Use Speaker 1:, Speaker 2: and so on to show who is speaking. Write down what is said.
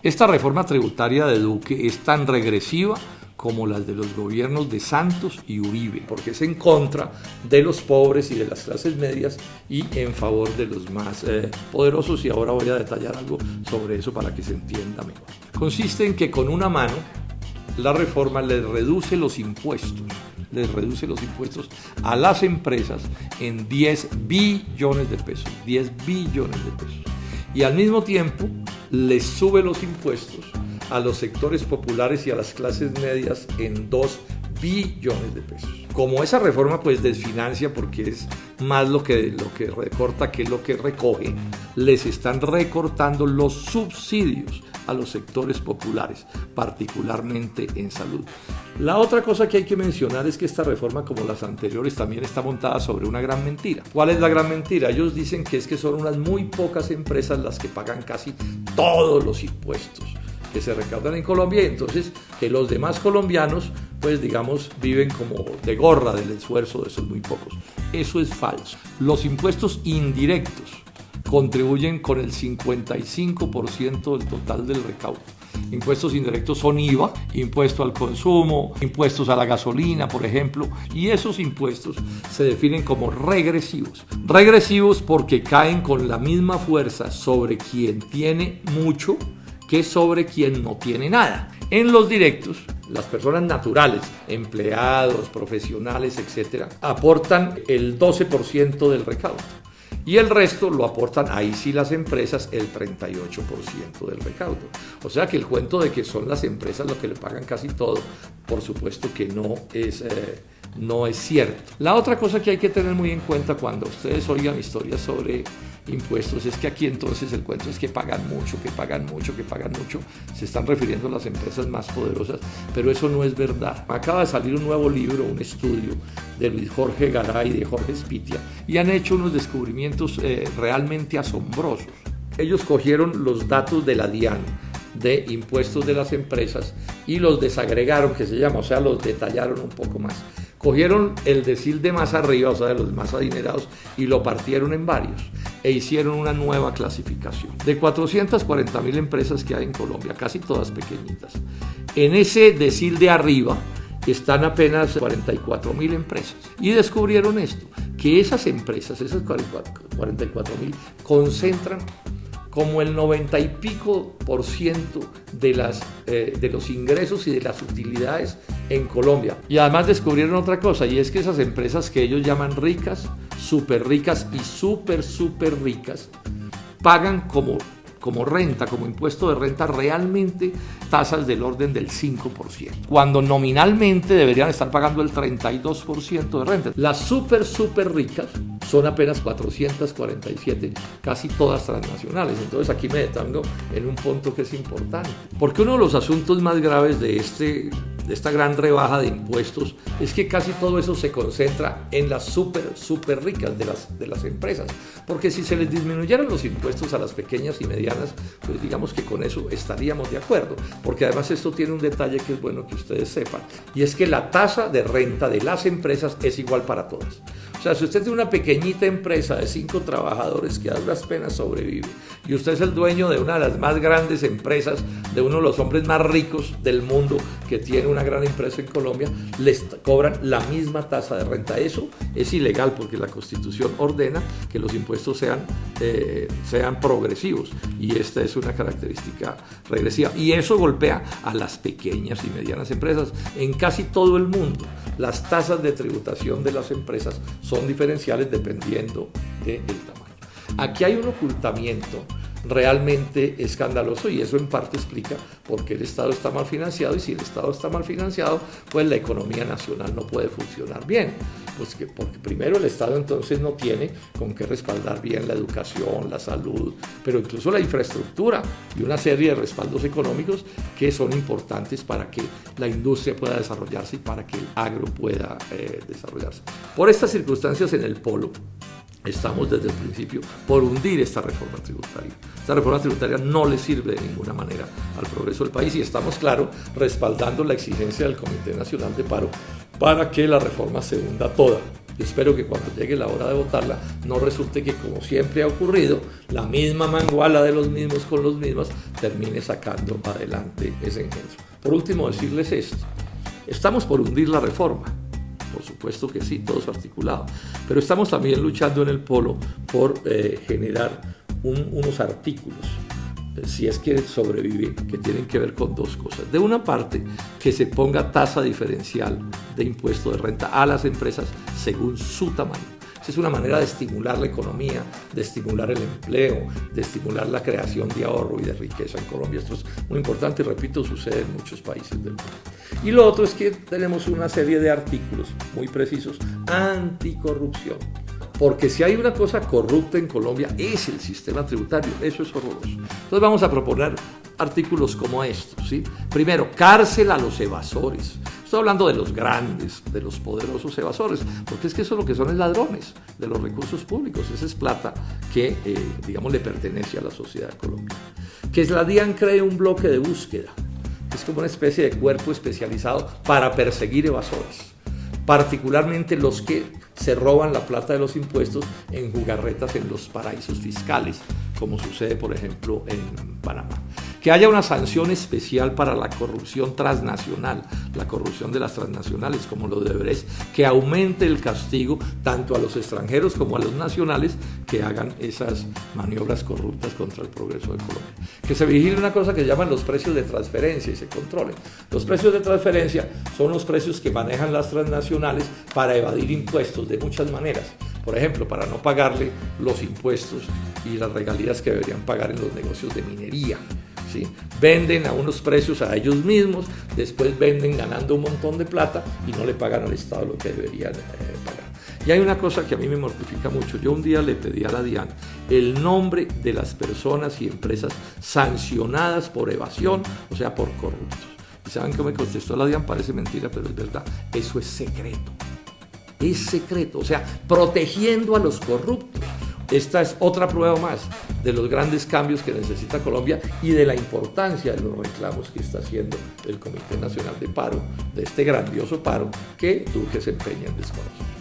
Speaker 1: Esta reforma tributaria de Duque es tan regresiva como las de los gobiernos de Santos y Uribe, porque es en contra de los pobres y de las clases medias y en favor de los más poderosos, y ahora voy a detallar algo sobre eso para que se entienda mejor. Consiste en que con una mano la reforma les reduce los impuestos a las empresas en 10 billones de pesos, 10 billones de pesos, y al mismo tiempo les sube los impuestos a los sectores populares y a las clases medias en 2 billones de pesos. Como esa reforma pues desfinancia, porque es más lo que recorta que lo que recoge, les están recortando los subsidios a los sectores populares, particularmente en salud. La otra cosa que hay que mencionar es que esta reforma, como las anteriores, también está montada sobre una gran mentira. ¿Cuál es la gran mentira? Ellos dicen que es que son unas muy pocas empresas las que pagan casi todos los impuestos que se recaudan en Colombia, y entonces que los demás colombianos pues digamos viven como de gorra del esfuerzo de esos muy pocos. Eso es falso. Los impuestos indirectos contribuyen con el 55% del total del recaudo. Impuestos indirectos son IVA, impuesto al consumo, impuestos a la gasolina, por ejemplo, y esos impuestos se definen como regresivos. Regresivos porque caen con la misma fuerza sobre quien tiene mucho que sobre quien no tiene nada. En los directos, las personas naturales, empleados, profesionales, etc., aportan el 12% del recaudo. Y el resto lo aportan, ahí sí las empresas, el 38% del recaudo. O sea que el cuento de que son las empresas lo que le pagan casi todo, por supuesto que no es cierto. La otra cosa que hay que tener muy en cuenta cuando ustedes oigan historias sobre impuestos es que aquí entonces el cuento es que pagan mucho. Se están refiriendo a las empresas más poderosas, pero eso no es verdad. Acaba de salir un nuevo libro, un estudio de Luis Jorge Garay y de Jorge Spitia, y han hecho unos descubrimientos realmente asombrosos. Ellos cogieron los datos de la DIAN de impuestos de las empresas y los desagregaron, que se llama, o sea, los detallaron un poco más. Cogieron el decil de más arriba, o sea, de los más adinerados, y lo partieron en varios e hicieron una nueva clasificación. De 440.000 empresas que hay en Colombia, casi todas pequeñitas, en ese decil de arriba están apenas 44.000 empresas. Y descubrieron esto, que esas empresas, esas 44.000, concentran como el 90 y pico % de los ingresos y de las utilidades en Colombia. Y además descubrieron otra cosa, y es que esas empresas que ellos llaman ricas, súper ricas y súper ricas, pagan como renta, como impuesto de renta, realmente tasas del orden del 5%, cuando nominalmente deberían estar pagando el 32% de renta. Las súper ricas son apenas 447, casi todas transnacionales. Entonces aquí me detengo en un punto que es importante, porque uno de los asuntos más graves de esta gran rebaja de impuestos es que casi todo eso se concentra en las súper ricas de las empresas, porque si se les disminuyeran los impuestos a las pequeñas y medianas, pues digamos que con eso estaríamos de acuerdo, porque además esto tiene un detalle que es bueno que ustedes sepan, y es que la tasa de renta de las empresas es igual para todas. O sea, si usted tiene una pequeñita empresa de 5 trabajadores que a duras penas sobrevive, y usted es el dueño de una de las más grandes empresas, de uno de los hombres más ricos del mundo que tiene una gran empresa en Colombia, les cobran la misma tasa de renta. Eso es ilegal porque la Constitución ordena que los impuestos sean progresivos, y esta es una característica regresiva, y eso golpea a las pequeñas y medianas empresas. En casi todo el mundo las tasas de tributación de las empresas son diferenciales dependiendo del tamaño. Aquí hay un ocultamiento realmente escandaloso, y eso en parte explica por qué el Estado está mal financiado, y si el Estado está mal financiado, pues la economía nacional no puede funcionar bien, pues porque primero el Estado entonces no tiene con qué respaldar bien la educación, la salud, pero incluso la infraestructura y una serie de respaldos económicos que son importantes para que la industria pueda desarrollarse y para que el agro pueda desarrollarse. Por estas circunstancias en el polo, estamos desde el principio por hundir esta reforma tributaria. Esta reforma tributaria no le sirve de ninguna manera al progreso del país, y estamos, claro, respaldando la exigencia del Comité Nacional de Paro para que la reforma se hunda toda. Yo espero que cuando llegue la hora de votarla no resulte que, como siempre ha ocurrido, la misma manguala de los mismos con los mismos termine sacando adelante ese engendro. Por último, decirles esto. Estamos por hundir la reforma. Por supuesto que sí, todo es articulado. Pero estamos también luchando en el polo por generar unos artículos, si es que sobrevive, que tienen que ver con dos cosas. De una parte, que se ponga tasa diferencial de impuesto de renta a las empresas según su tamaño. Esa es una manera de estimular la economía, de estimular el empleo, de estimular la creación de ahorro y de riqueza en Colombia. Esto es muy importante y, repito, sucede en muchos países del mundo. Y lo otro es que tenemos una serie de artículos muy precisos anticorrupción. Porque si hay una cosa corrupta en Colombia es el sistema tributario, eso es horroroso. Entonces vamos a proponer artículos como estos, ¿sí? Primero, cárcel a los evasores. Estoy hablando de los grandes, de los poderosos evasores, porque es que eso es lo que son, es ladrones de los recursos públicos. Esa es plata que, digamos, le pertenece a la sociedad colombiana. Que la DIAN cree un bloque de búsqueda. Es como una especie de cuerpo especializado para perseguir evasores, particularmente los que se roban la plata de los impuestos en jugarretas en los paraísos fiscales, como sucede, por ejemplo, en Panamá. Que haya una sanción especial para la corrupción transnacional, la corrupción de las transnacionales, como lo de Brecht, que aumente el castigo tanto a los extranjeros como a los nacionales que hagan esas maniobras corruptas contra el progreso de Colombia. Que se vigile una cosa que llaman los precios de transferencia y se controlen. Los precios de transferencia son los precios que manejan las transnacionales para evadir impuestos de muchas maneras. Por ejemplo, para no pagarle los impuestos y las regalías que deberían pagar en los negocios de minería. ¿Sí? Venden a unos precios a ellos mismos, después venden ganando un montón de plata y no le pagan al Estado lo que deberían pagar. Y hay una cosa que a mí me mortifica mucho. Yo un día le pedí a la DIAN el nombre de las personas y empresas sancionadas por evasión, o sea, por corruptos. ¿Y saben qué me contestó la DIAN? Parece mentira, pero es verdad. Eso es secreto. Es secreto, o sea, protegiendo a los corruptos. Esta es otra prueba más de los grandes cambios que necesita Colombia y de la importancia de los reclamos que está haciendo el Comité Nacional de Paro, de este grandioso paro que Duque se empeña en desconocer.